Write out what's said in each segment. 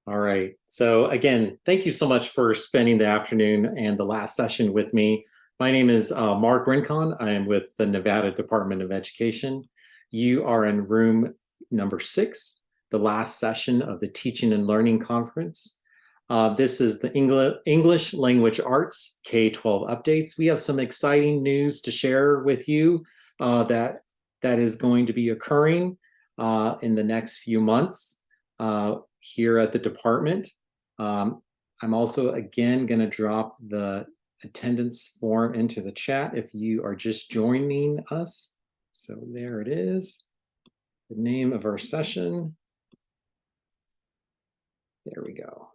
All right. So again, thank you so much for spending the afternoon and the last session with me. My name is Mark Rincon. I am with the Nevada Department of Education. You are in room number 6, the last session of the Teaching and Learning Conference. This is the English Language Arts K-12 updates. We have some exciting news to share with you that is going to be occurring in the next few months. Here at the department. I'm also, again, going to drop the attendance form into the chat if you are just joining us. So there it is, the name of our session. There we go.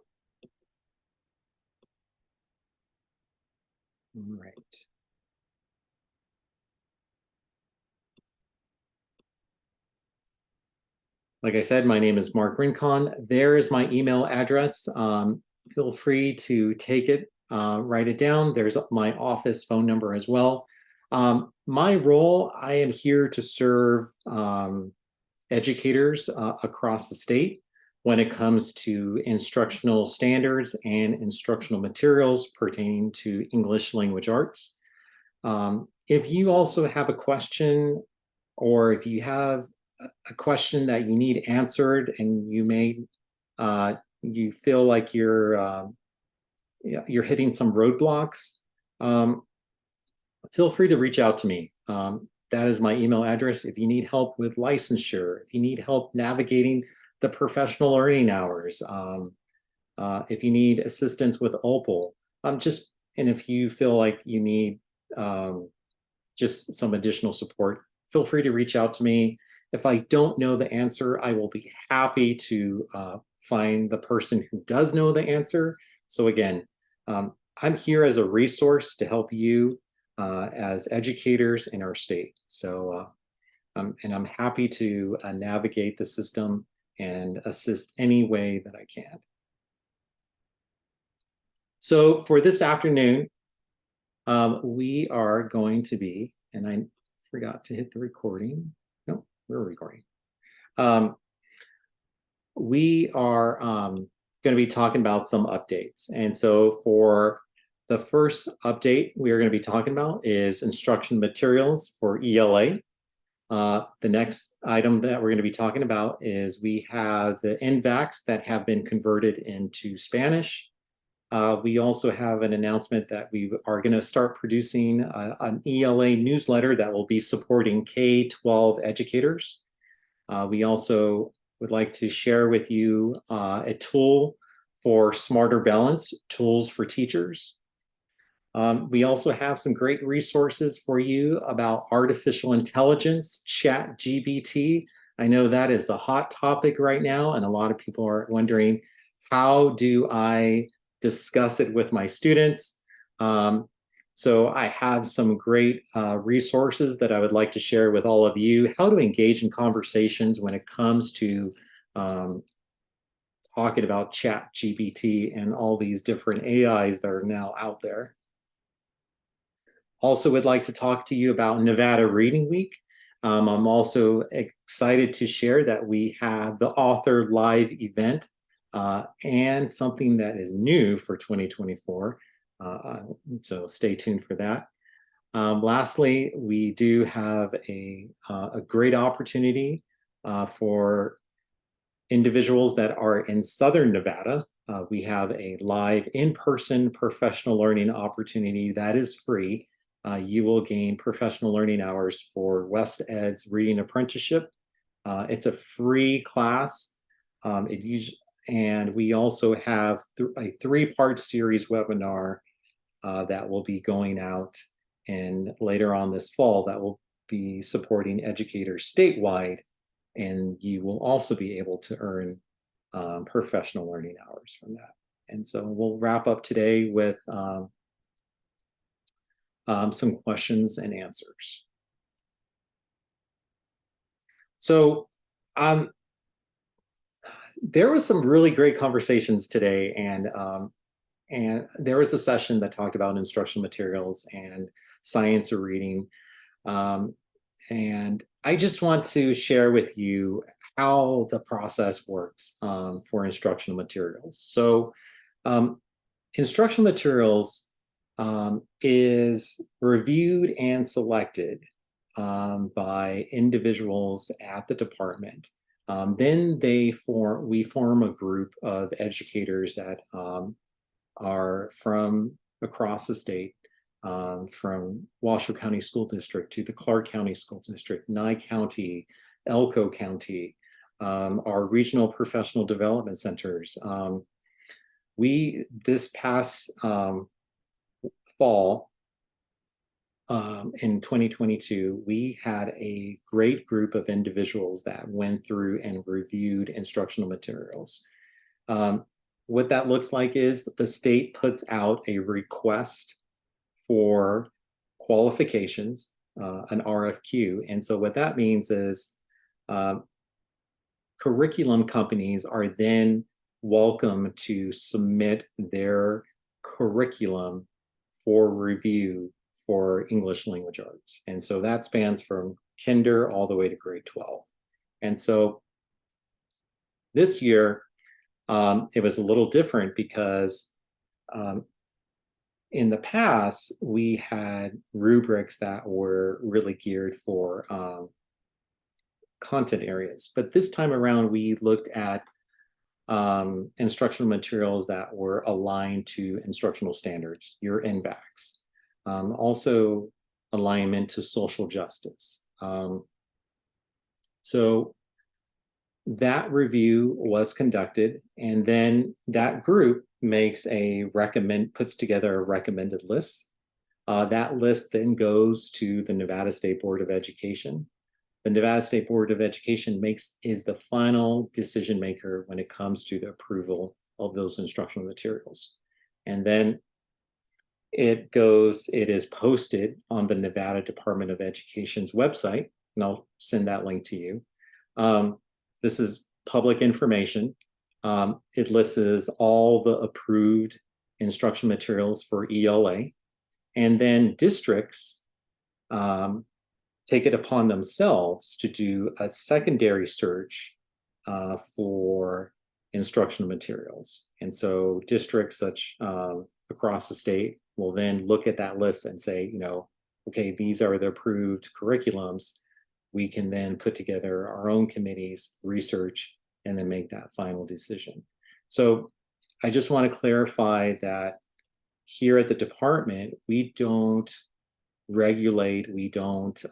All right. Like I said, my name is Mark Rincon. There is my email address. Feel free to take it, write it down. There's my office phone number as well. My role, I am here to serve educators across the state when it comes to instructional standards and instructional materials pertaining to English language arts. If you also have a question, or if you have a question that you need answered and you feel like you're hitting some roadblocks, feel free to reach out to me. That is my email address. If you need help with licensure, if you need help navigating the professional learning hours, if you need assistance with OPAL, and if you feel like you need just some additional support, feel free to reach out to me. If I don't know the answer, I will be happy to find the person who does know the answer. So again, I'm here as a resource to help you as educators in our state. So, and I'm happy to navigate the system and assist any way that I can. So for this afternoon, we are going to be, and I forgot to hit the recording. No, we're recording. We are going to be talking about some updates. And so for the first update we are going to be talking about is instruction materials for ELA. The next item that we're going to be talking about is we have the NVACs that have been converted into Spanish. We also have an announcement that we are going to start producing an ELA newsletter that will be supporting K-12 educators. We also would like to share with you a tool for smarter balance, tools for teachers. We also have some great resources for you about artificial intelligence, ChatGPT. I know that is a hot topic right now, and a lot of people are wondering, how do I discuss it with my students? So I have some great resources that I would like to share with all of you, how to engage in conversations when it comes to talking about ChatGPT and all these different AIs that are now out there. Also would like to talk to you about Nevada Reading Week. I'm also excited to share that we have the author live event and something that is new for 2024. So stay tuned for that. Lastly, we do have a great opportunity for individuals that are in Southern Nevada. We have a live in-person professional learning opportunity that is free. You will gain professional learning hours for West Ed's Reading Apprenticeship. It's a free class. And we also have a 3-part series webinar that will be going out and later on this fall that will be supporting educators statewide, and you will also be able to earn professional learning hours from that. And so we'll wrap up today with some questions and answers. So there was some really great conversations today, and there was a session that talked about instructional materials and science or reading. And I just want to share with you how the process works for instructional materials. So um, instructional materials is reviewed and selected by individuals at the department. Then we form a group of educators that are from across the state, from Washoe County School District to the Clark County School District, Nye County, Elko County, our regional professional development centers. This past fall, in 2022, we had a great group of individuals that went through and reviewed instructional materials. What that looks like is the state puts out a request for qualifications, an RFQ. And so what that means is curriculum companies are then welcome to submit their curriculum for review for English language arts. And so that spans from kinder all the way to grade 12. And so this year, it was a little different because in the past, we had rubrics that were really geared for content areas. But this time around, we looked at instructional materials that were aligned to instructional standards, your NVACs. Also alignment to social justice. So that review was conducted, and then that group puts together a recommended list. That list then goes to the Nevada State Board of Education. The Nevada State Board of Education is the final decision maker when it comes to the approval of those instructional materials. And then it is posted on the Nevada Department of Education's website, and I'll send that link to you. This is public information. It lists all the approved instruction materials for ELA, and then districts take it upon themselves to do a secondary search for instructional materials. And so districts such across the state will then look at that list and say, okay, these are the approved curriculums. We can then put together our own committees, research, and then make that final decision. So I just want to clarify that here at the department, we don't regulate, we don't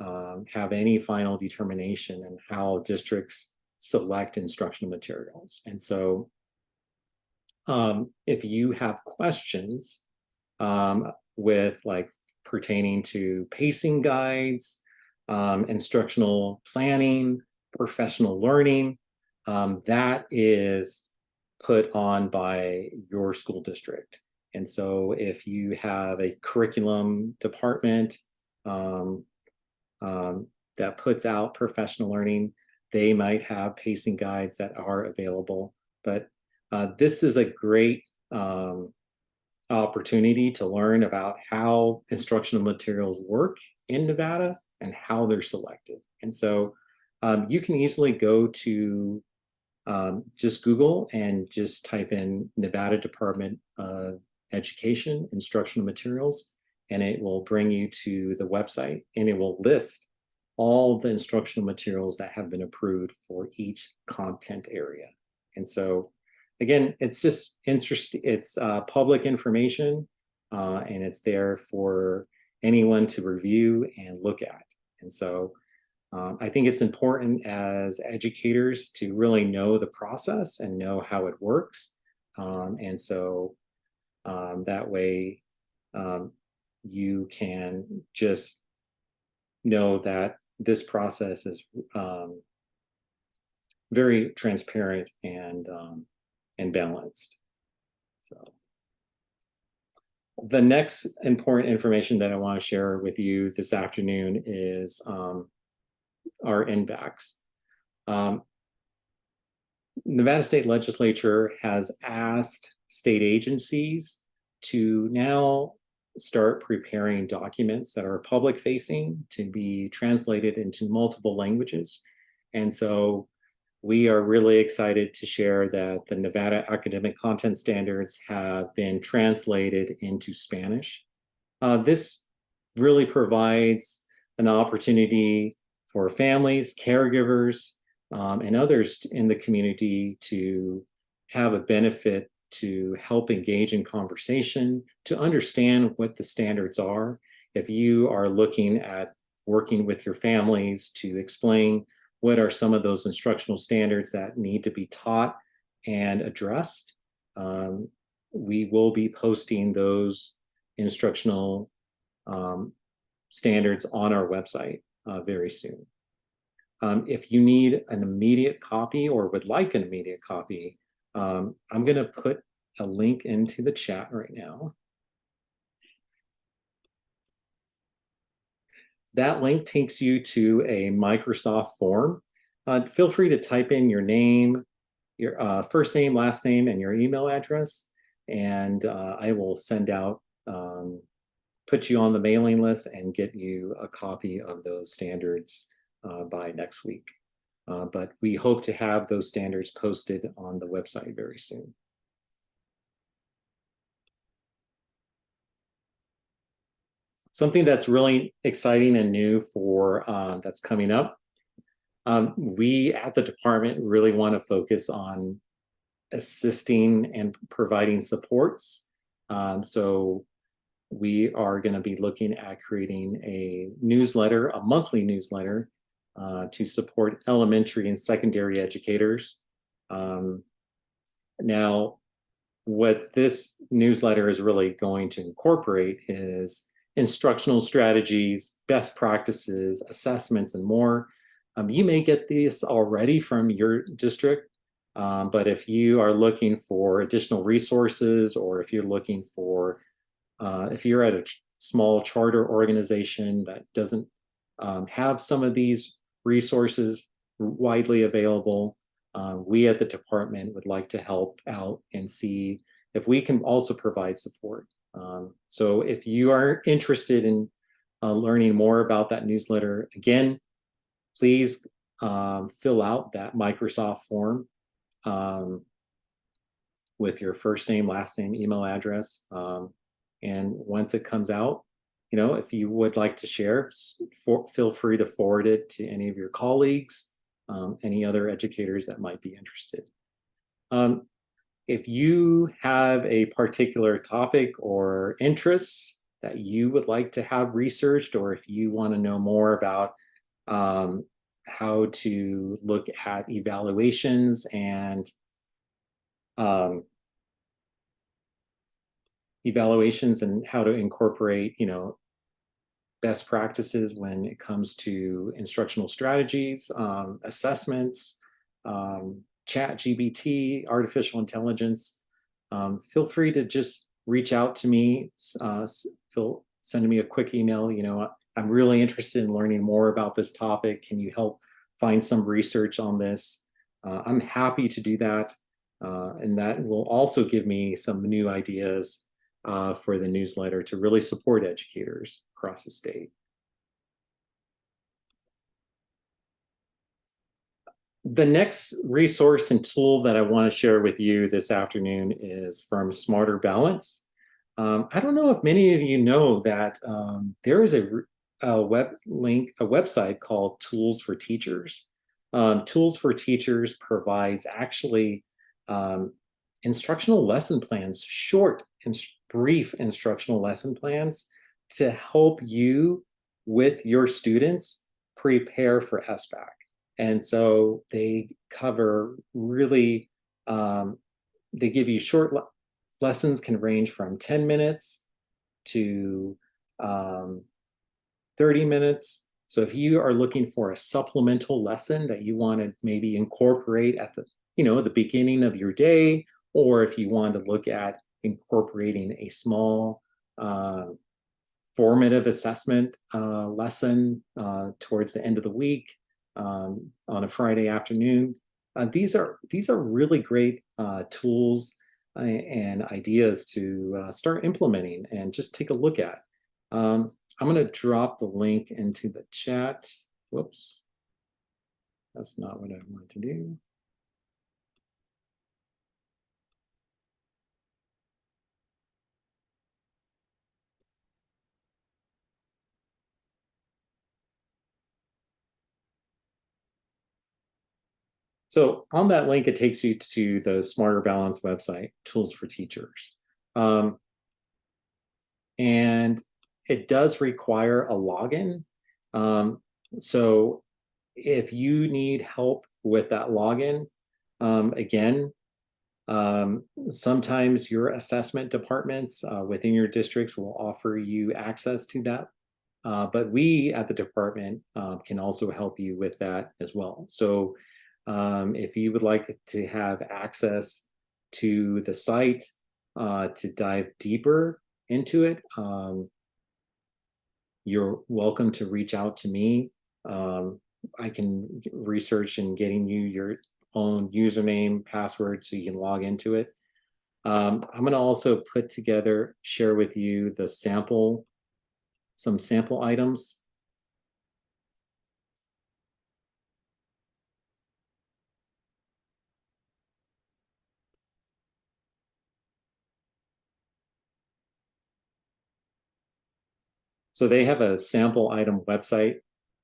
have any final determination in how districts select instructional materials. And so if you have questions with pertaining to pacing guides, instructional planning, professional learning, that is put on by your school district. And so if you have a curriculum department that puts out professional learning, they might have pacing guides that are available. But this is a great opportunity to learn about how instructional materials work in Nevada and how they're selected. And so you can easily go to just Google and just type in Nevada Department of Education instructional materials, and it will bring you to the website, and it will list all the instructional materials that have been approved for each content area. And so again, it's just interesting. It's public information, and it's there for anyone to review and look at. And so I think it's important as educators to really know the process and know how it works. And so that way you can just know that this process is very transparent and balanced. So the next important information that I want to share with you this afternoon is our NVACs. Nevada State Legislature has asked state agencies to now start preparing documents that are public facing to be translated into multiple languages. And so we are really excited to share that the Nevada Academic Content Standards have been translated into Spanish. This really provides an opportunity for families, caregivers, and others in the community to have a benefit to help engage in conversation, to understand what the standards are. If you are looking at working with your families to explain what are some of those instructional standards that need to be taught and addressed, we will be posting those instructional standards on our website very soon. If you need an immediate copy or would like an immediate copy, I'm going to put a link into the chat right now. That link takes you to a Microsoft form. Feel free to type in your name, your first name, last name, and your email address, and I will send out, put you on the mailing list and get you a copy of those standards by next week. But we hope to have those standards posted on the website very soon. Something that's really exciting and new for that's coming up. We at the department really want to focus on assisting and providing supports. So we are going to be looking at creating a newsletter, a monthly newsletter, to support elementary and secondary educators. Now, what this newsletter is really going to incorporate is instructional strategies, best practices, assessments, and more. You may get this already from your district, but if you are looking for additional resources, or if you're looking for, if you're at a small charter organization that doesn't have some of these resources widely available, we at the department would like to help out and see if we can also provide support. So if you are interested in learning more about that newsletter, again, please fill out that Microsoft form with your first name, last name, email address. And once it comes out, you know, if you would like to share, feel free to forward it to any of your colleagues, any other educators that might be interested. If you have a particular topic or interest that you would like to have researched, or if you want to know more about how to look at evaluations and how to incorporate, you know, best practices when it comes to instructional strategies, assessments, ChatGPT, artificial intelligence, feel free to just reach out to me, send me a quick email. You know, I'm really interested in learning more about this topic. Can you help find some research on this? I'm happy to do that. And that will also give me some new ideas for the newsletter to really support educators across the state. The next resource and tool that I want to share with you this afternoon is from Smarter Balance. I don't know if many of you know that there is a website called Tools for Teachers. Tools for Teachers provides actually instructional lesson plans, short and brief instructional lesson plans to help you with your students prepare for SBAC. And so they cover really, they give you short lessons, can range from 10 minutes to 30 minutes. So if you are looking for a supplemental lesson that you want to maybe incorporate at the, you know, the beginning of your day, or if you want to look at incorporating a small formative assessment lesson towards the end of the week, on a Friday afternoon. These are really great tools and ideas to start implementing and just take a look at. I'm going to drop the link into the chat. Whoops, that's not what I want to do. So on that link, it takes you to the Smarter Balance website, Tools for Teachers. And it does require a login. So if you need help with that login, again, sometimes your assessment departments within your districts will offer you access to that. But we at the department can also help you with that as well. So if you would like to have access to the site to dive deeper into it, you're welcome to reach out to me. I can research and getting you your own username, password, so you can log into it. I'm going to also put together, share with you the some sample items. So they have a sample item website,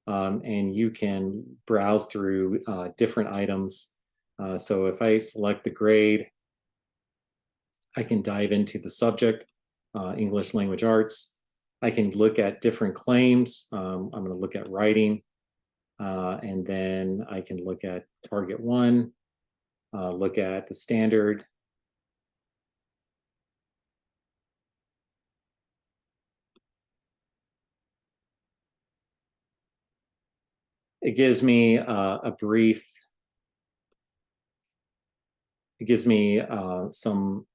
and you can browse through different items. So if I select the grade, I can dive into the subject, English language arts. I can look at different claims. I'm going to look at writing, and then I can look at target one, look at the standard. It gives me some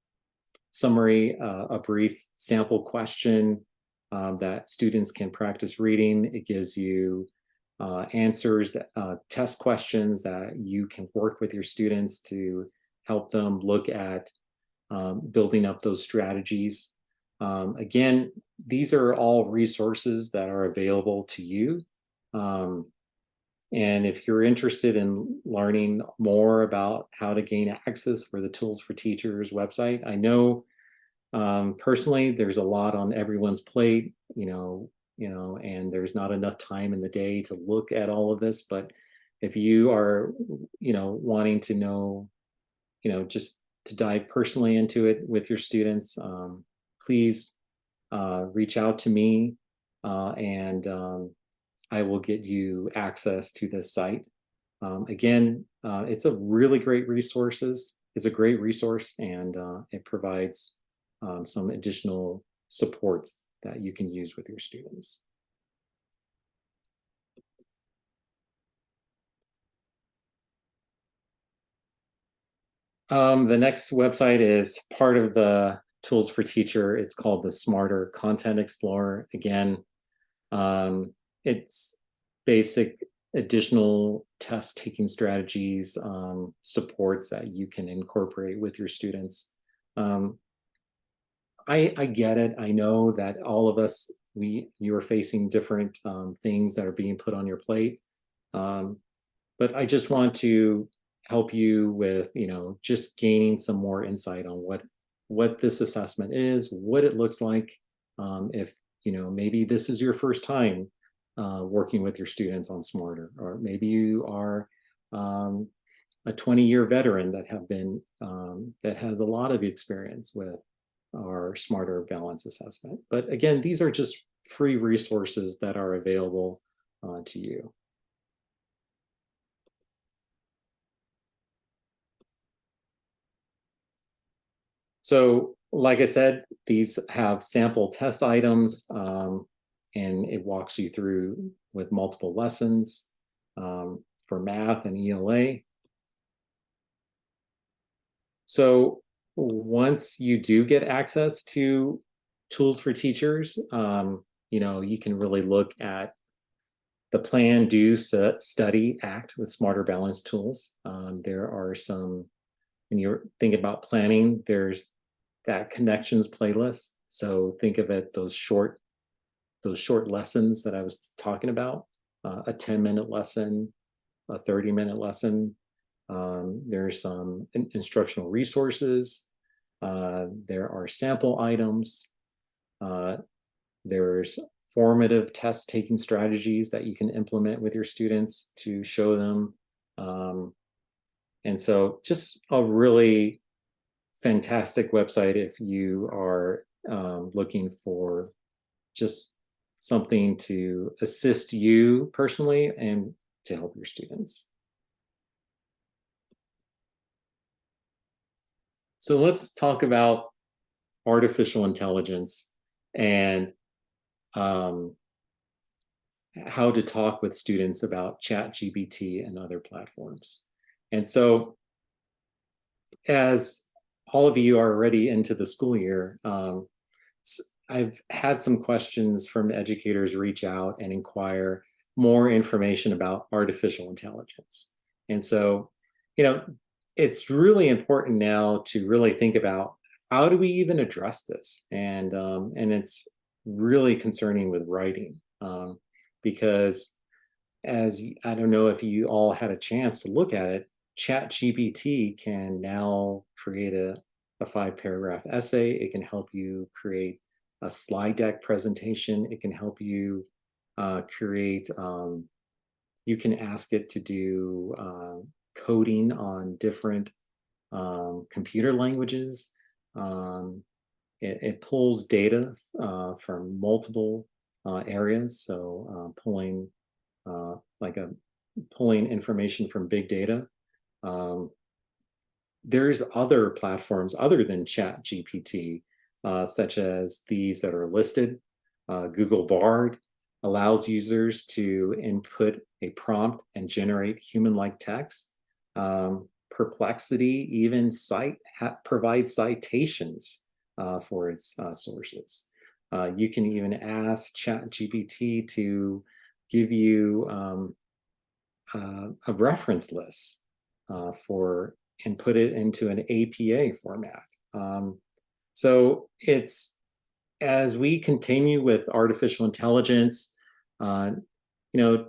summary, a brief sample question that students can practice reading. It gives you answers, test questions that you can work with your students to help them look at building up those strategies. Again, these are all resources that are available to you. And if you're interested in learning more about how to gain access for the Tools for Teachers website, I know personally there's a lot on everyone's plate, and there's not enough time in the day to look at all of this. But if you are, wanting to know, just to dive personally into it with your students, please reach out to me, and I will get you access to this site. Again, it's a really great resources. It's a great resource, and it provides some additional supports that you can use with your students. The next website is part of the Tools for Teacher. It's called the Smarter Content Explorer. Again, it's basic additional test taking strategies, supports that you can incorporate with your students. I get it. I know that all of us, you are facing different things that are being put on your plate. But I just want to help you with, just gaining some more insight on what this assessment is, what it looks like. If, maybe this is your first time working with your students on Smarter, or maybe you are a 20-year veteran that has a lot of experience with our Smarter Balance assessment. But again, these are just free resources that are available to you. So like I said, these have sample test items, and it walks you through with multiple lessons for math and ELA. So once you do get access to Tools for Teachers, you can really look at the Plan, Do, Study, Act with Smarter Balance tools. There are some when you're thinking about planning, there's that connections playlist. So think of it, those short lessons that I was talking about, a 10-minute lesson, a 30-minute lesson. There's some instructional resources. There are sample items. Uh, there's formative test taking strategies that you can implement with your students to show them. And so just a really fantastic website if you are looking for just something to assist you personally and to help your students. So let's talk about artificial intelligence and um, how to talk with students about ChatGPT and other platforms. And so, as all of you are already into the school year, I've had some questions from educators reach out and inquire more information about artificial intelligence. And so, you know, it's really important now to really think about how do we even address this, and it's really concerning with writing, because as I don't know if you all had a chance to look at it, ChatGPT can now create a 5 paragraph essay. It can help you create a slide deck presentation. It can help you create, you can ask it to do coding on different computer languages. It pulls data from multiple areas. So like a pulling information from big data. Um, there's other platforms other than ChatGPT, such as these that are listed. Google Bard allows users to input a prompt and generate human-like text. Perplexity even provides citations for its sources. You can even ask ChatGPT to give you a reference list for and put it into an APA format. So it's as we continue with artificial intelligence, uh,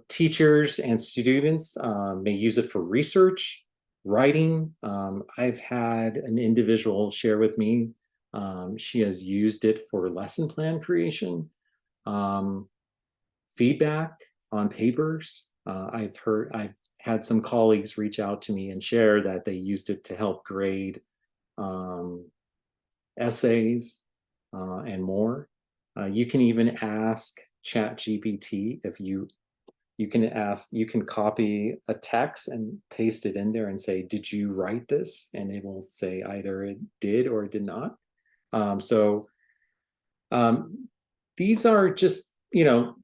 teachers and students may use it for research, writing. I've had an individual share with me. She has used it for lesson plan creation, um, feedback on papers. I've had some colleagues reach out to me and share that they used it to help grade um, essays and more. You can even ask ChatGPT if you can copy a text and paste it in there and say, "Did you write this?" And it will say either it did or it did not. So um, these are just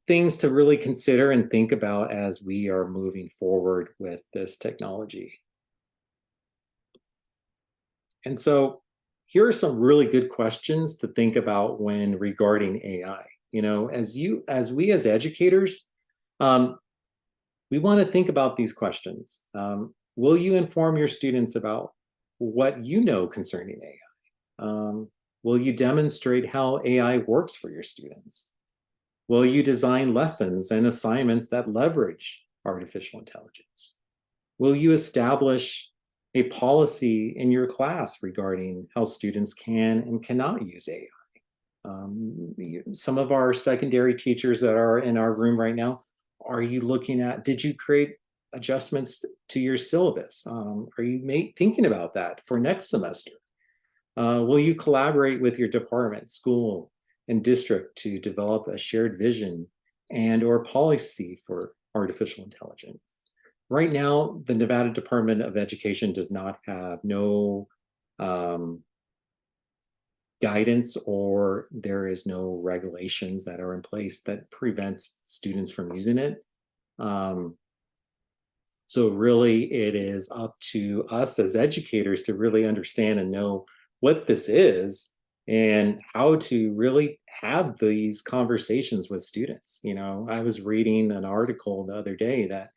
things to really consider and think about as we are moving forward with this technology. And so here are some really good questions to think about when regarding AI. As we as educators, um, we want to think about these questions. Will you inform your students about what you know concerning AI? Will you demonstrate how AI works for your students? Will you design lessons and assignments that leverage artificial intelligence? Will you establish a policy in your class regarding how students can and cannot use AI? Some of our secondary teachers that are in our room right now, are you looking at, did you create adjustments to your syllabus? Are you thinking about that for next semester? Will you collaborate with your department, school, and district to develop a shared vision and or policy for artificial intelligence? Right now, the Nevada Department of Education does not have no guidance, or there is no regulations that are in place that prevents students from using it. So really, it is up to us as educators to really understand and know what this is and how to really have these conversations with students. I was reading an article the other day that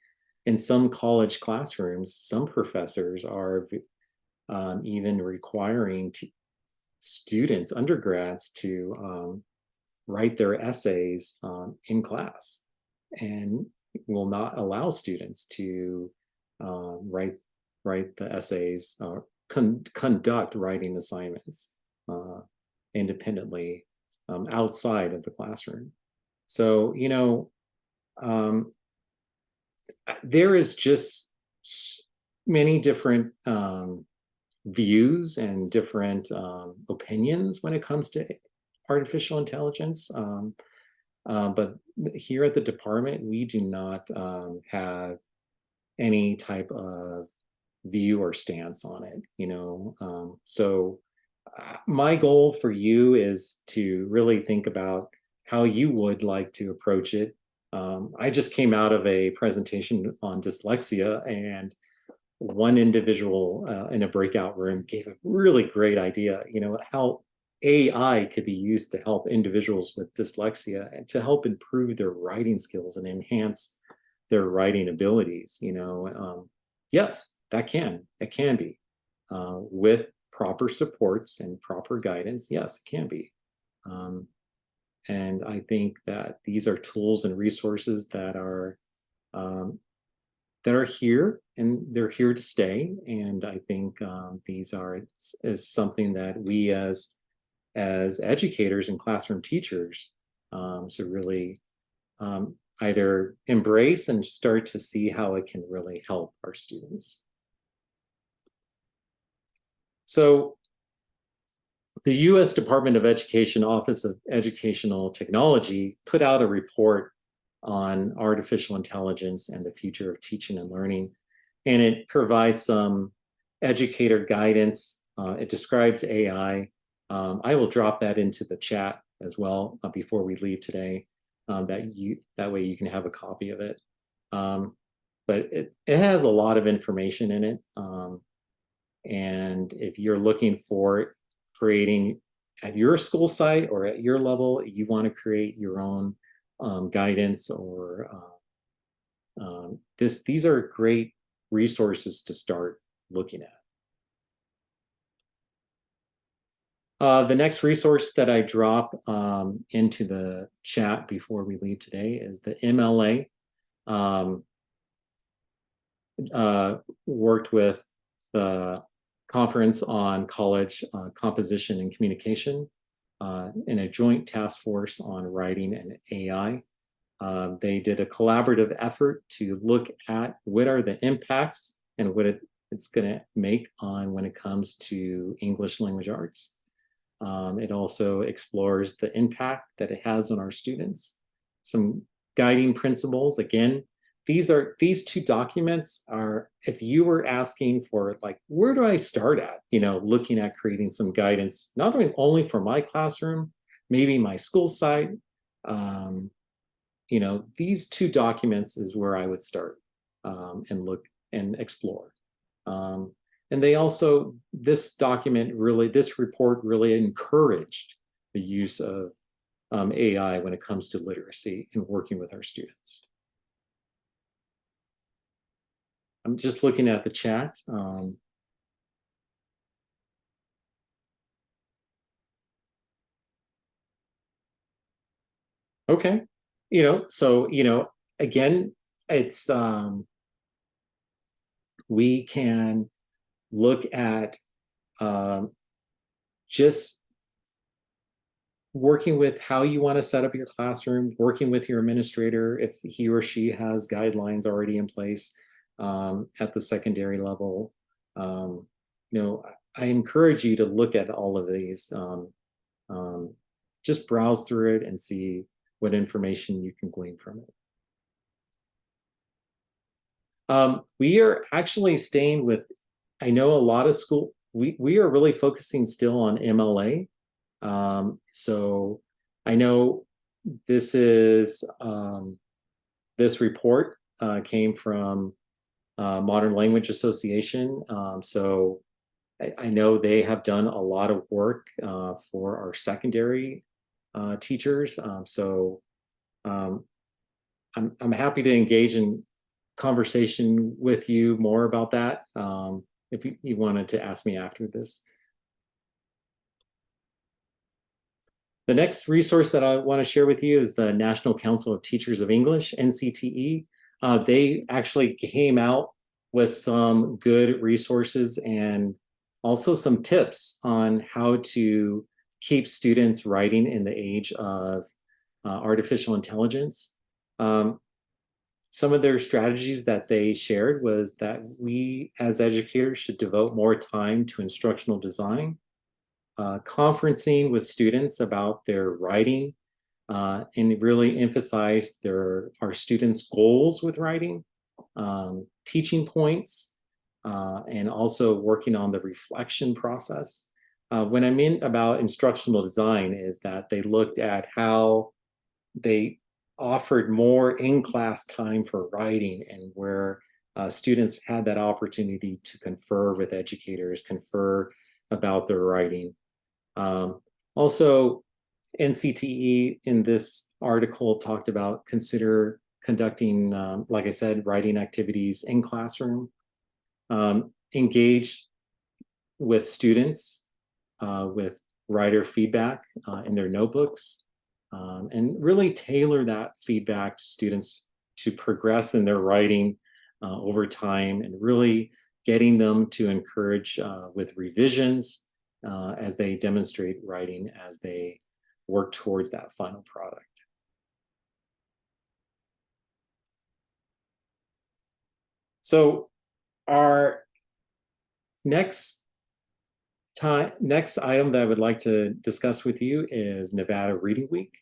in some college classrooms, some professors are even requiring students, undergrads, to write their essays in class, and will not allow students to write the essays or conduct writing assignments independently outside of the classroom. So, um, there is just many different views and different opinions when it comes to artificial intelligence. But here at the department, we do not have any type of view or stance on it. So my goal for you is to really think about how you would like to approach it. I just came out of a presentation on dyslexia, and one individual in a breakout room gave a really great idea, how AI could be used to help individuals with dyslexia and to help improve their writing skills and enhance their writing abilities. Yes, it can be with proper supports and proper guidance. Yes, it can be. Um, and I think that these are tools and resources um, that are here, and they're here to stay. And I think these are is something that we as educators and classroom teachers should really either embrace and start to see how it can really help our students. So the U.S. Department of Education Office of Educational Technology put out a report on artificial intelligence and the future of teaching and learning, and it provides some educator guidance. It describes AI. I will drop that into the chat as well before we leave today. That way you can have a copy of it. But it has a lot of information in it. And if you're looking for creating at your school site or at your level, you want to create your own guidance or these are great resources to start looking at. The next resource that I drop into the chat before we leave today is the MLA. Worked with the Conference on College Composition and Communication in a joint task force on writing and AI. They did a collaborative effort to look at what are the impacts and what it's going to make on when it comes to English language arts. It also explores the impact that it has on our students. Some guiding principles. Again, these two documents are, if you were asking for like, where do I start at, looking at creating some guidance, not only for my classroom, maybe my school site, these two documents is where I would start and look and explore. And they also, this report really encouraged the use of AI when it comes to literacy and working with our students. I'm just looking at the chat. Okay, so again, it's we can look at just working with how you want to set up your classroom, working with your administrator if he or she has guidelines already in place at the secondary level. I encourage you to look at all of these. Just browse through it and see what information you can glean from it. We are actually staying with, I know a lot of school, we are really focusing still on MLA. So I know this is, this report came from Modern Language Association. So I know they have done a lot of work for our secondary teachers. I'm happy to engage in conversation with you more about that. if you wanted to ask me after this. The next resource that I want to share with you is the National Council of Teachers of English, NCTE. They actually came out with some good resources and also some tips on how to keep students writing in the age of artificial intelligence. Some of their strategies that they shared was that we as educators should devote more time to instructional design, conferencing with students about their writing, and really emphasize our students' goals with writing, teaching points, and also working on the reflection process. What I mean about instructional design is that they looked at how they offered more in-class time for writing, and where students had that opportunity to confer with educators, confer about their writing. Also, NCTE in this article talked about consider conducting, like I said, writing activities in classroom, engage with students with writer feedback in their notebooks, and really tailor that feedback to students to progress in their writing over time, and really getting them to encourage with revisions as they demonstrate writing, as they work towards that final product. So our next item that I would like to discuss with you is Nevada Reading Week.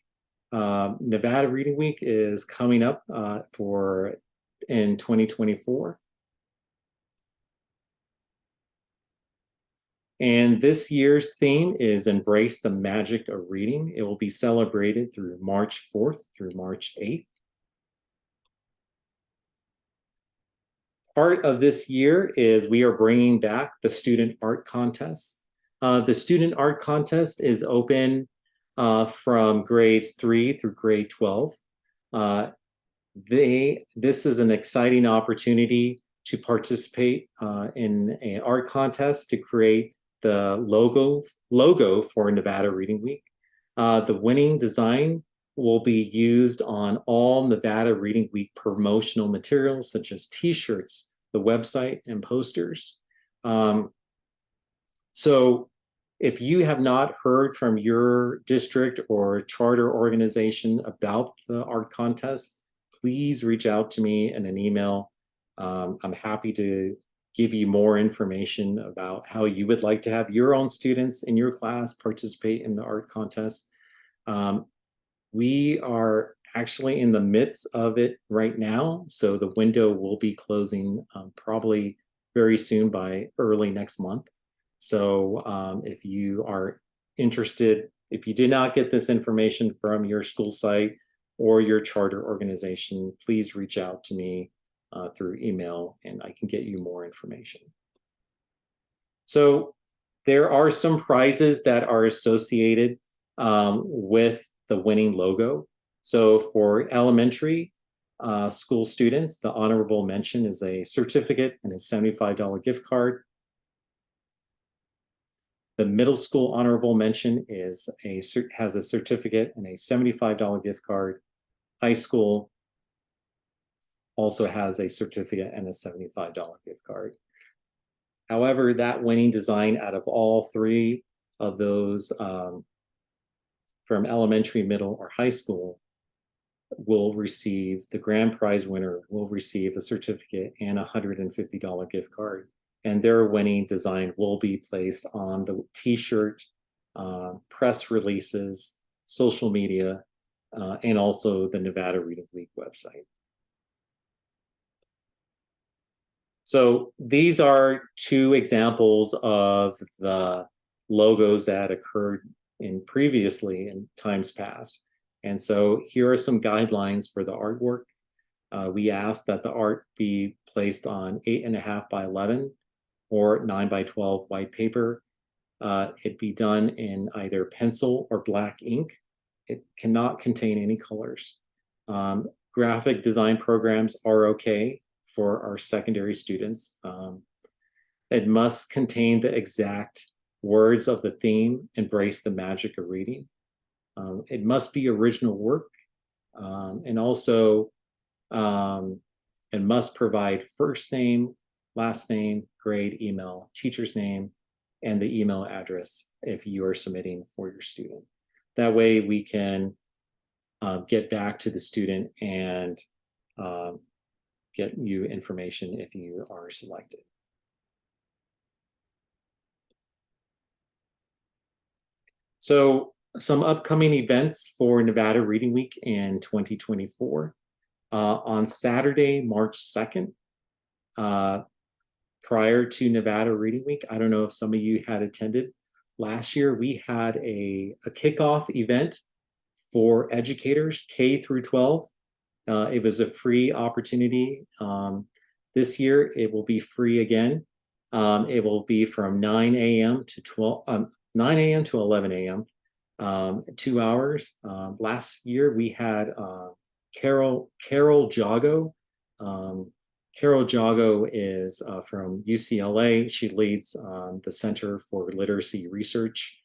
Nevada Reading Week is coming up in 2024. And this year's theme is Embrace the Magic of Reading. It will be celebrated through March 4th through March 8th. Part of this year is we are bringing back the student art contest. The student art contest is open from grades 3 through grade 12. This is an exciting opportunity to participate in an art contest to create the logo for Nevada Reading Week. The winning design will be used on all Nevada Reading Week promotional materials, such as t-shirts, the website, and posters. So if you have not heard from your district or charter organization about the art contest, please reach out to me in an email. I'm happy to give you more information about how you would like to have your own students in your class participate in the art contest. We are actually in the midst of it right now, so the window will be closing probably very soon, by early next month. So if you are interested, if you did not get this information from your school site or your charter organization, please reach out to me through email, and I can get you more information. So there are some prizes that are associated with the winning logo. So for elementary school students, the honorable mention is a certificate and a $75 gift card. The middle school honorable mention has a certificate and a $75 gift card. High school also has a certificate and a $75 gift card. However, that winning design out of all three of those from elementary, middle, or high school will receive, the grand prize winner will receive a certificate and a $150 gift card. And their winning design will be placed on the t-shirt, press releases, social media, and also the Nevada Reading Week website. So these are two examples of the logos that occurred previously in times past. And so here are some guidelines for the artwork. We ask that the art be placed on 8.5 by 11 or 9 by 12 white paper. It be done in either pencil or black ink. It cannot contain any colors. Graphic design programs are okay for our secondary students. It must contain the exact words of the theme, embrace the magic of reading. It must be original work, and also it must provide first name, last name, grade, email, teacher's name, and the email address if you are submitting for your student. That way we can get back to the student and get you information if you are selected. So some upcoming events for Nevada Reading Week in 2024. On Saturday, March 2nd, prior to Nevada Reading Week, I don't know if some of you had attended. Last year, we had a kickoff event for educators K through 12. It was a free opportunity. This year, it will be free again. It will be from 9 a.m. to 9 a.m. to 11 a.m. 2 hours. Last year, we had Carol Jago. Carol Jago is from UCLA. She leads the Center for Literacy Research.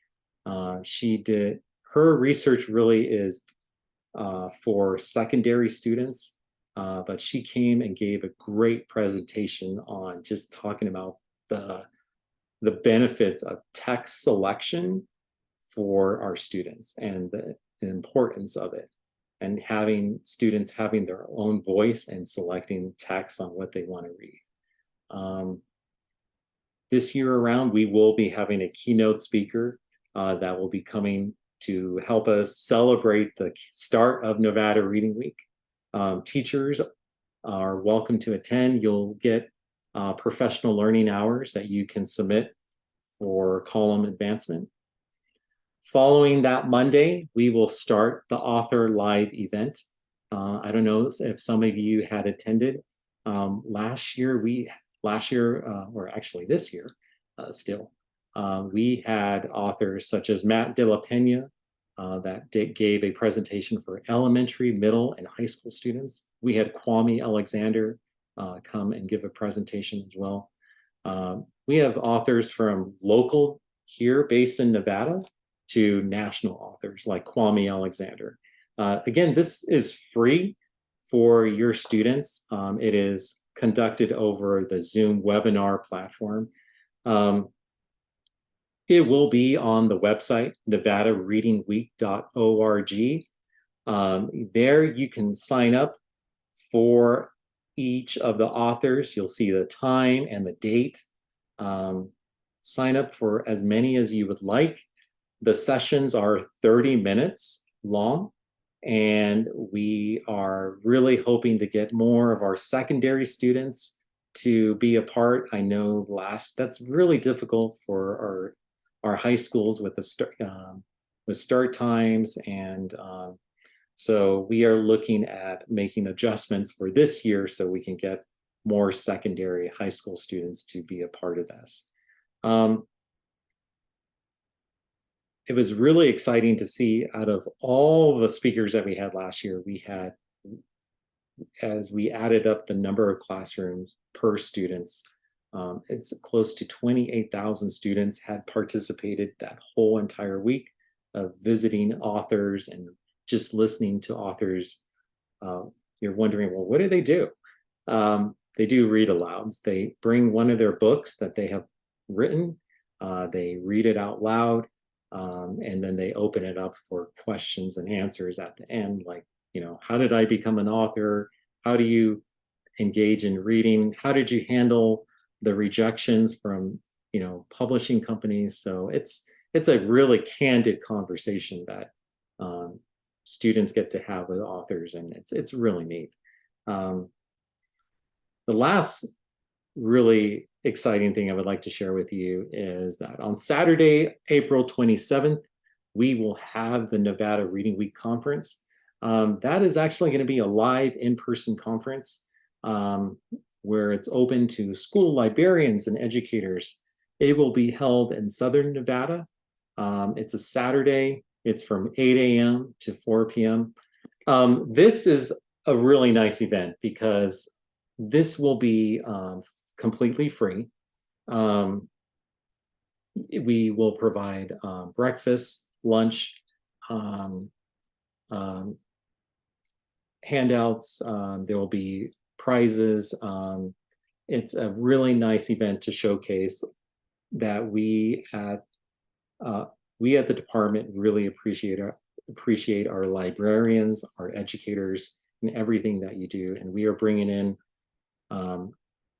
Her research really is for secondary students, but she came and gave a great presentation on just talking about the benefits of text selection for our students and the importance of it, and having students having their own voice and selecting text on what they want to read. This year around, we will be having a keynote speaker that will be coming to help us celebrate the start of Nevada Reading Week. Teachers are welcome to attend. You'll get professional learning hours that you can submit for column advancement. Following that Monday, we will start the author live event. I don't know if some of you had attended. Last year, or actually this year, still, we had authors such as Matt De La Pena that gave a presentation for elementary, middle, and high school students. We had Kwame Alexander come and give a presentation as well. We have authors from local here based in Nevada to national authors like Kwame Alexander. Again, this is free for your students. It is conducted over the Zoom webinar platform. It will be on the website, nevadareadingweek.org. There you can sign up for each of the authors. You'll see the time and the date. Sign up for as many as you would like. The sessions are 30 minutes long, and we are really hoping to get more of our secondary students to be a part. I know that's really difficult for our high schools with start times, and so we are looking at making adjustments for this year so we can get more secondary high school students to be a part of this. It was really exciting to see, out of all the speakers that we had last year, as we added up the number of classrooms per students, it's close to 28,000 students had participated that whole entire week of visiting authors and just listening to authors. You're wondering, well, what do? They do read alouds. They bring one of their books that they have written, they read it out loud, and then they open it up for questions and answers at the end, like, how did I become an author? How do you engage in reading? How did you handle the rejections from, publishing companies? So it's a really candid conversation that students get to have with authors, and it's really neat. The last really exciting thing I would like to share with you is that on Saturday, April 27th, we will have the Nevada Reading Week Conference. That is actually going to be a live in-person conference where it's open to school librarians and educators. It will be held in Southern Nevada. It's a Saturday. It's from 8 a.m. to 4 p.m. This is a really nice event because this will be completely free. We will provide breakfast, lunch, um, um, handouts. There will be prizes. It's a really nice event to showcase that uh, we at the department really appreciate our librarians, our educators, and everything that you do. And we are bringing in um,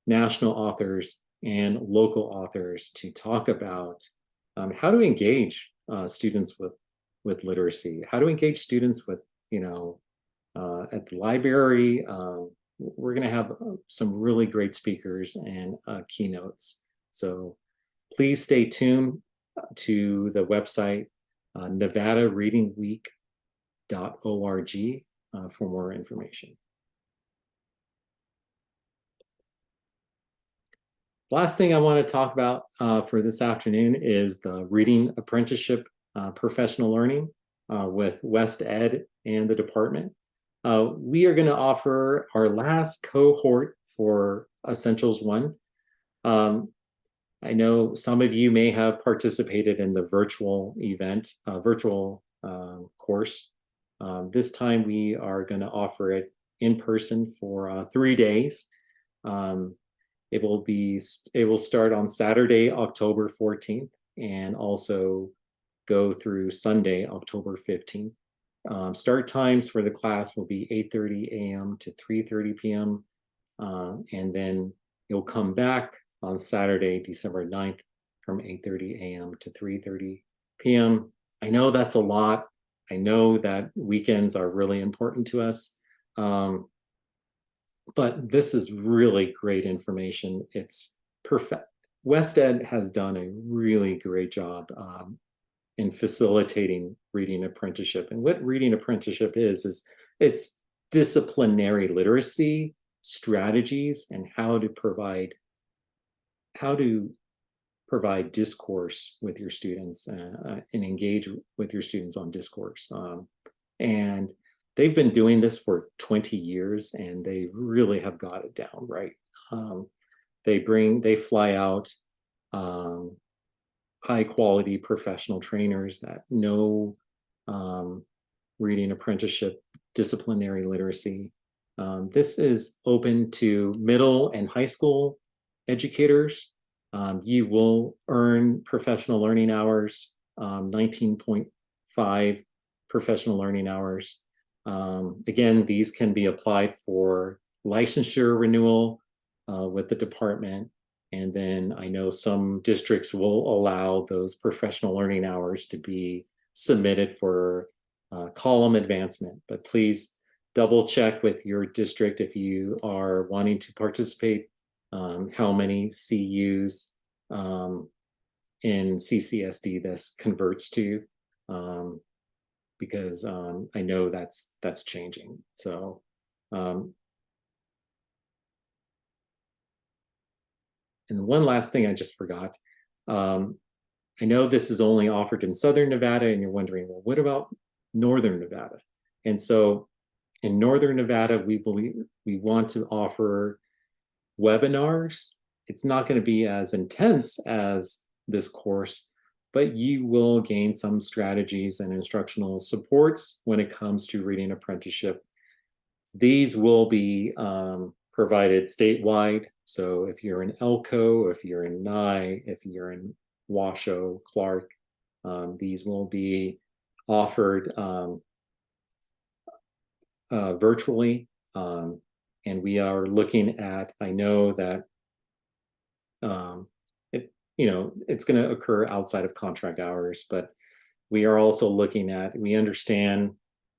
national authors and local authors to talk about how to engage students with literacy, how to engage students with, at the library. We're going to have some really great speakers and keynotes. So please stay tuned to the website, nevadareadingweek.org, for more information. Last thing I want to talk about for this afternoon is the Reading Apprenticeship Professional Learning with West Ed and the department. We are going to offer our last cohort for Essentials 1. I know some of you may have participated in the virtual event, virtual course. This time we are going to offer it in person for 3 days. It will start on Saturday, October 14th, and also go through Sunday, October 15th. Start times for the class will be 8:30 a.m. to 3:30 p.m. And then you'll come back on Saturday, December 9th from 8:30 a.m. to 3:30 p.m. I know that's a lot. I know that weekends are really important to us. But this is really great information. It's perfect. West Ed has done a really great job in facilitating reading apprenticeship. And what reading apprenticeship is it's disciplinary literacy strategies and how to provide discourse with your students and engage with your students on discourse. And they've been doing this for 20 years and they really have got it down right. They fly out high quality professional trainers that know reading apprenticeship, disciplinary literacy. This is open to middle and high school educators. You will earn professional learning hours, 19.5 professional learning hours. Again, these can be applied for licensure renewal with the department. And then I know some districts will allow those professional learning hours to be submitted for column advancement. But please double check with your district if you are wanting to participate, how many CUs in CCSD this converts to. Because I know that's changing. So and one last thing I just forgot. I know this is only offered in Southern Nevada and you're wondering, well, what about Northern Nevada? And so in Northern Nevada, we want to offer webinars. It's not going to be as intense as this course, but you will gain some strategies and instructional supports when it comes to reading apprenticeship. These will be provided statewide. So if you're in Elko, if you're in Nye, if you're in Washoe, Clark, these will be offered virtually. And we are looking at, I know that it's going to occur outside of contract hours, but we are also looking at, we understand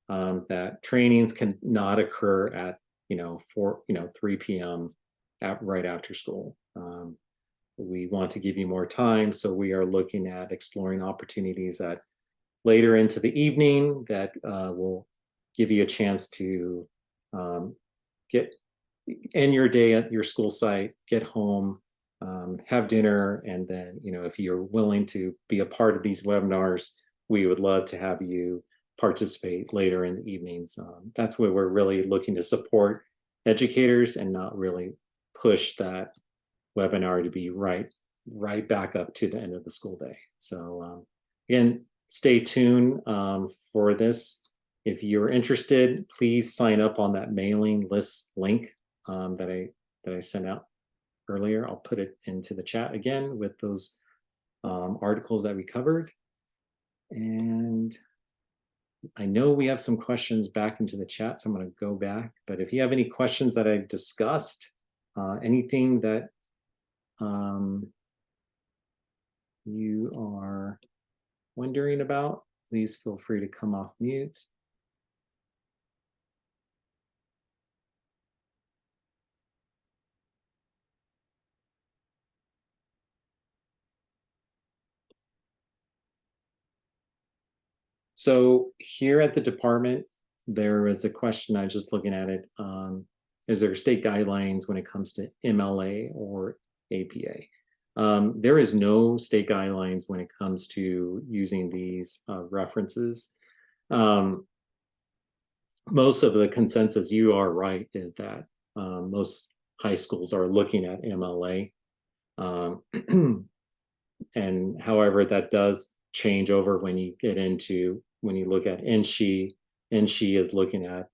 that trainings can not occur at 3 p.m. right after school. We want to give you more time, so we are looking at exploring opportunities that later into the evening that will give you a chance to end your day at your school site, get home, have dinner, and then if you're willing to be a part of these webinars, we would love to have you participate later in the evenings. That's where we're really looking to support educators and not really push that webinar to be right right back up to the end of the school day. So again, stay tuned for this. If you're interested, please sign up on that mailing list link that I sent out earlier. I'll put it into the chat again with those articles that we covered. And I know we have some questions back into the chat, so I'm going to go back. But if you have any questions that I discussed, anything that you are wondering about, please feel free to come off mute. So here at the department, there was a question, I was just looking at it. Is there state guidelines when it comes to MLA or APA? There is no state guidelines when it comes to using these references. Most of the consensus, you are right, is that most high schools are looking at MLA. And however, that does change over when you get into, when you look at NSHE. NSHE is looking at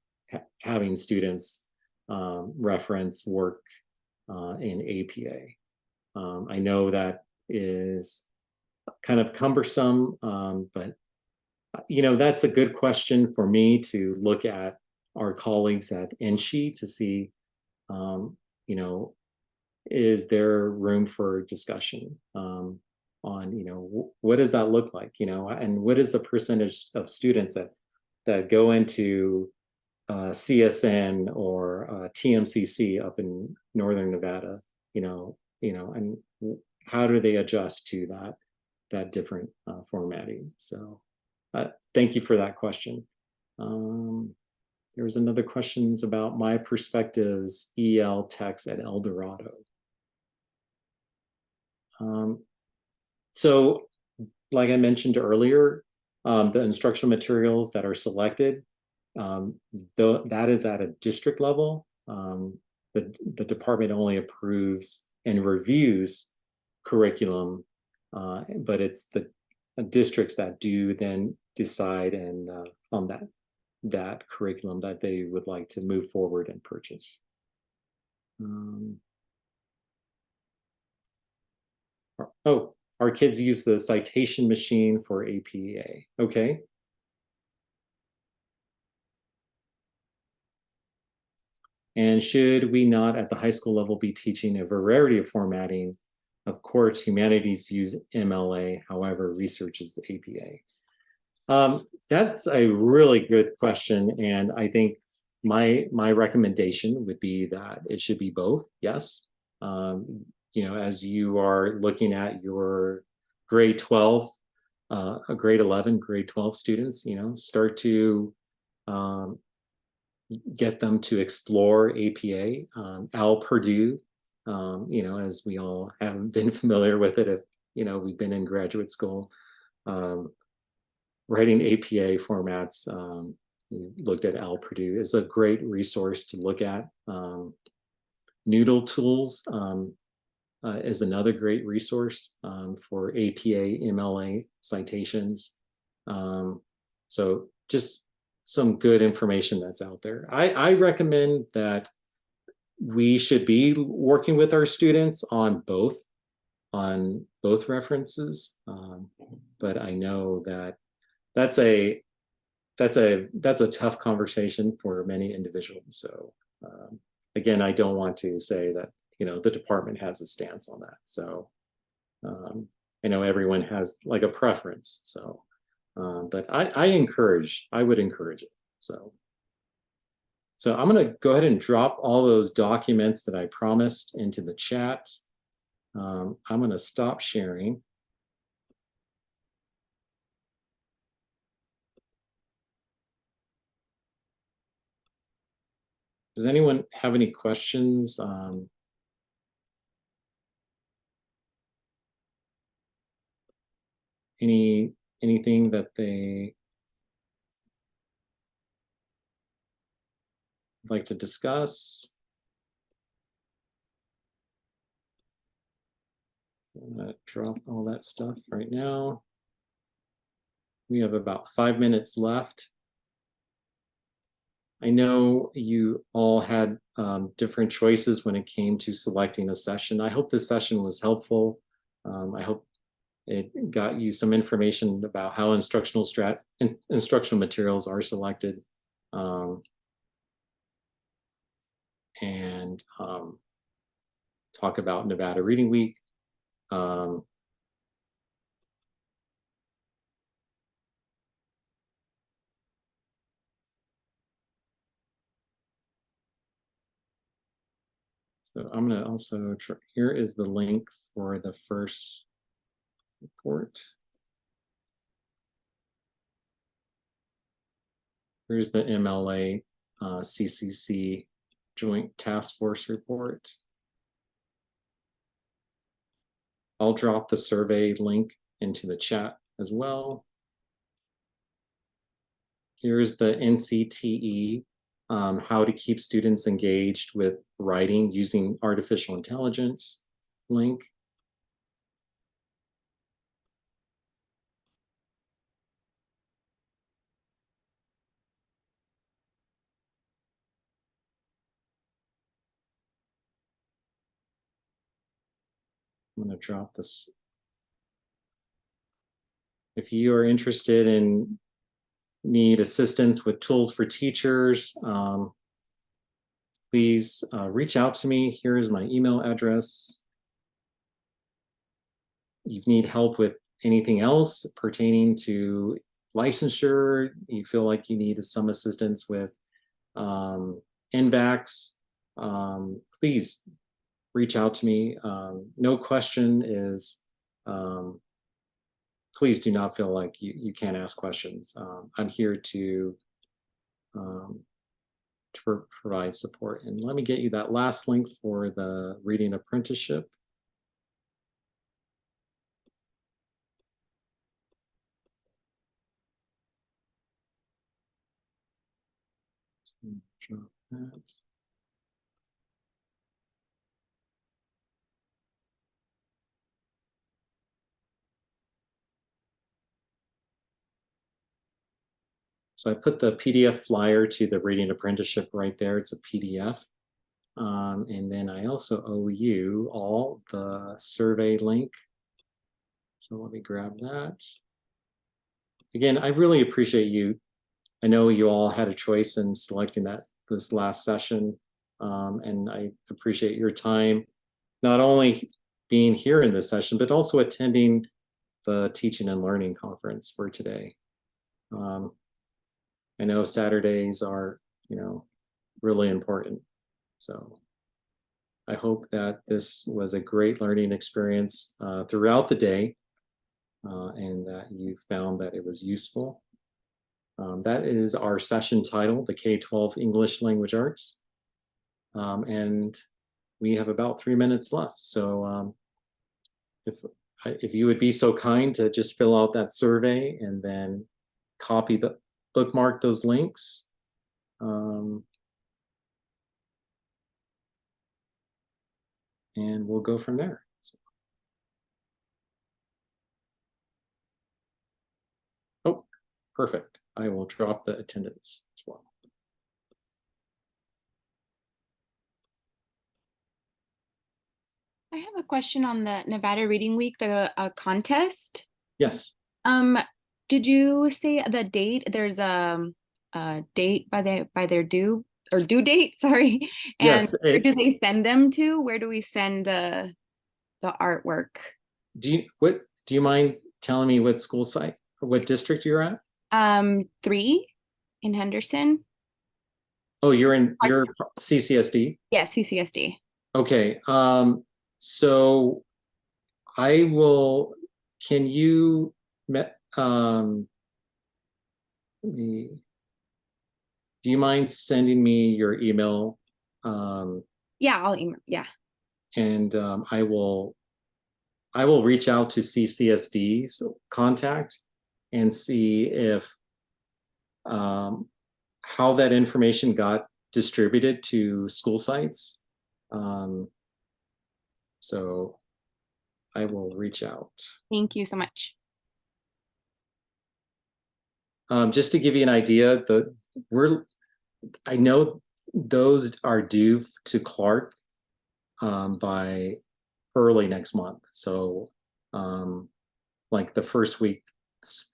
having students reference work in APA. I know that is kind of cumbersome, but that's a good question for me to look at our colleagues at NSHE to see, is there room for discussion on, what does that look like, and what is the percentage of students that go into CSN or TMCC up in Northern Nevada, and how do they adjust to that different formatting? So thank you for that question. There was another questions about my perspectives, EL techs at El Dorado. So like I mentioned earlier, the instructional materials that are selected, that is at a district level. The department only approves and reviews curriculum, but it's the districts that do then decide and on that curriculum that they would like to move forward and purchase. Our kids use the citation machine for APA. Okay. And should we not at the high school level be teaching a variety of formatting? Of course, humanities use MLA, however, research is APA. That's a really good question. And I think my recommendation would be that it should be both, yes. As you are looking at your grade 12, grade 11, grade 12 students, start to get them to explore APA. Al Purdue, as we all have been familiar with it, if we've been in graduate school, writing APA formats. Looked at Al Purdue. It's a great resource to look at. Noodle Tools is another great resource for APA, MLA citations. So just some good information that's out there. I recommend that we should be working with our students on both references. But I know that that's a tough conversation for many individuals. So again, I don't want to say that the department has a stance on that. So I know everyone has like a preference. So but I would encourage it. So I'm going to go ahead and drop all those documents that I promised into the chat. I'm going to stop sharing. Does anyone have any questions? Anything that they like to discuss? I'm gonna drop all that stuff right now. We have about 5 minutes left. I know you all had different choices when it came to selecting a session. I hope this session was helpful. I hope it got you some information about how instructional materials are selected, and talk about Nevada Reading Week. So I'm going to also try, here is the link for the first report. Here's the MLA CCC Joint Task Force report. I'll drop the survey link into the chat as well. Here's the NCTE, how to keep students engaged with writing using artificial intelligence link. I'm going to drop this. If you are interested in need assistance with tools for teachers, please reach out to me. Here is my email address. You need help with anything else pertaining to licensure, you feel like you need some assistance with NVACs, please reach out to me. No question is, please do not feel like you can't ask questions. I'm here to provide support. And let me get you that last link for the reading apprenticeship. Drop that. So I put the PDF flyer to the reading apprenticeship right there. It's a PDF. And then I also owe you all the survey link. So let me grab that. Again, I really appreciate you. I know you all had a choice in selecting this last session. And I appreciate your time, not only being here in this session, but also attending the Teaching and Learning Conference for today. I know Saturdays are, really important. So I hope that this was a great learning experience throughout the day, and that you found that it was useful. That is our session title, the K-12 English Language Arts. And we have about 3 minutes left. So if you would be so kind to just fill out that survey and then bookmark those links. And we'll go from there. Oh, perfect. I will drop the attendance as well. I have a question on the Nevada Reading Week, the contest. Yes. Did you say the date? There's a date by their due date, sorry. And yes, where do they send them to? Where do we send the artwork? Do you mind telling me what school site or what district you're at? 3 in Henderson. Oh, you're CCSD? Yeah, CCSD. Okay. So I will, can you do you mind sending me your email? Yeah, I'll email. Yeah. And I will reach out to CCSD's contact and see if how that information got distributed to school sites. So I will reach out. Thank you so much. Just to give you an idea, I know those are due to Clark by early next month. So like the first week,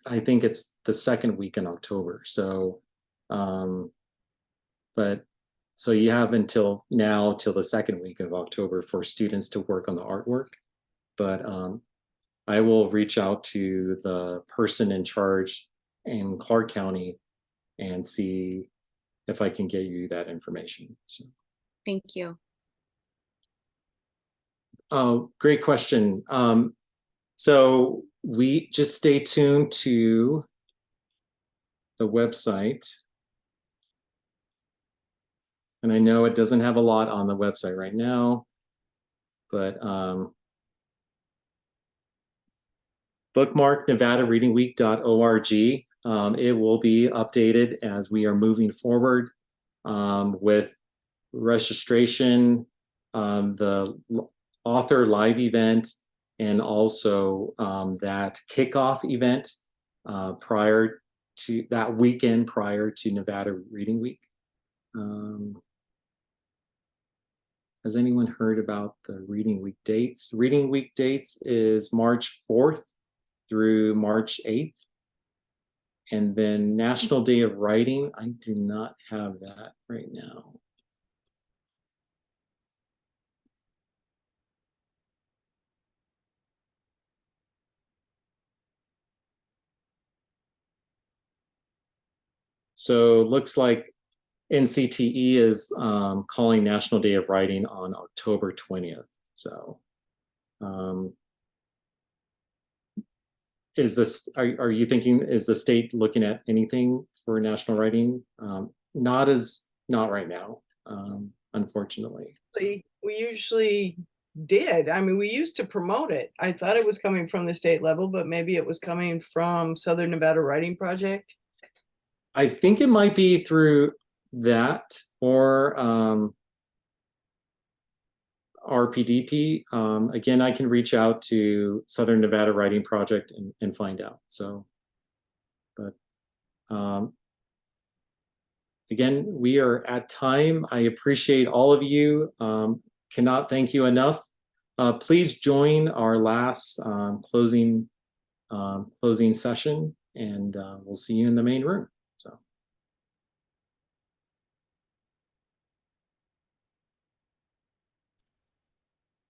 I think it's the second week in October. So but so you have until now till the second week of October for students to work on the artwork. But I will reach out to the person in charge in Clark County and see if I can get you that information. So. Thank you. Oh, great question. So we just stay tuned to the website. And I know it doesn't have a lot on the website right now, but bookmark nevadareadingweek.org. It will be updated as we are moving forward with registration, the author live event, and also that kickoff event prior to that weekend prior to Nevada Reading Week. Has anyone heard about the Reading Week dates? Reading Week dates is March 4th through March 8th. And then National Day of Writing, I do not have that right now. So looks like NCTE is calling National Day of Writing on October 20th. So is this, are you thinking, is the state looking at anything for national writing? Not right now, unfortunately. We usually did. I mean, we used to promote it. I thought it was coming from the state level, but maybe it was coming from Southern Nevada Writing Project. I think it might be through that or RPDP. Again, I can reach out to Southern Nevada Writing Project and find out. So, but again, we are at time. I appreciate all of you. Cannot thank you enough. Please join our last closing session, and we'll see you in the main room. So.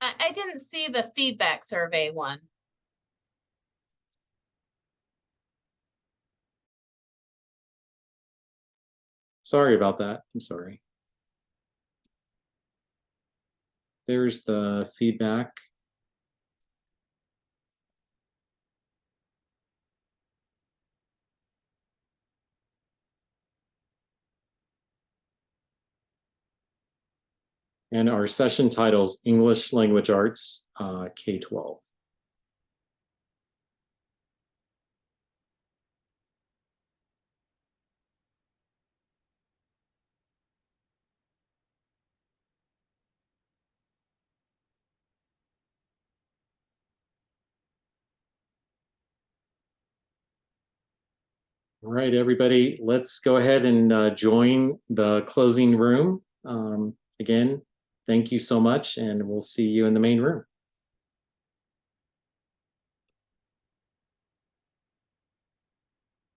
I didn't see the feedback survey one. Sorry about that. I'm sorry. There's the feedback. And our session titles English Language Arts, K-12. All right, everybody, let's go ahead and join the closing room. Again, thank you so much, and we'll see you in the main room.